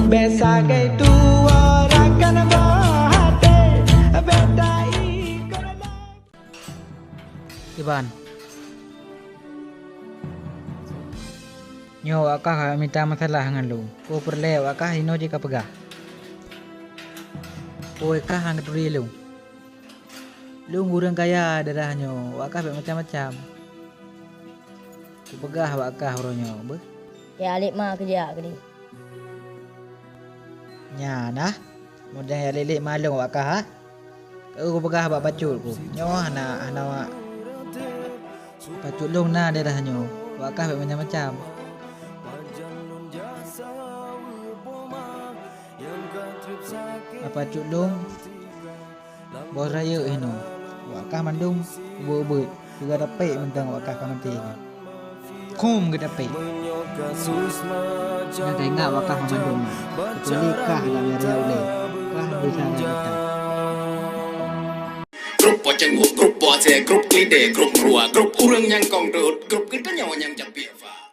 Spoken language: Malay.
Besa ke tu orang kan bahate bedai korala. Iban. Nyo akak minta masalah dengan lu. Ko perle akak ino je ka pegah. Ko akak hang turi lu. Lu ngurang kaya darahnya. Akak macam-macam. Ku pegah akak horonyo. Be. Ya alik mah kerja ke ni. Nya nah. Mudah ya lelik malung akak ha. Kau pegah bak pacul ku. Nyo hana pacul long na darahnya. Akak macam-macam. Apa culung bos raya ino wakah mandung ubut juga dapat mentang wakah kamati kum ke dapat nak tengok wakah mandung kecuali kah nak merah oleh kah bisa kita grup poceng grup bose grup ide grup ruah grup urang yang kong rut grup kita nyawa yang japieva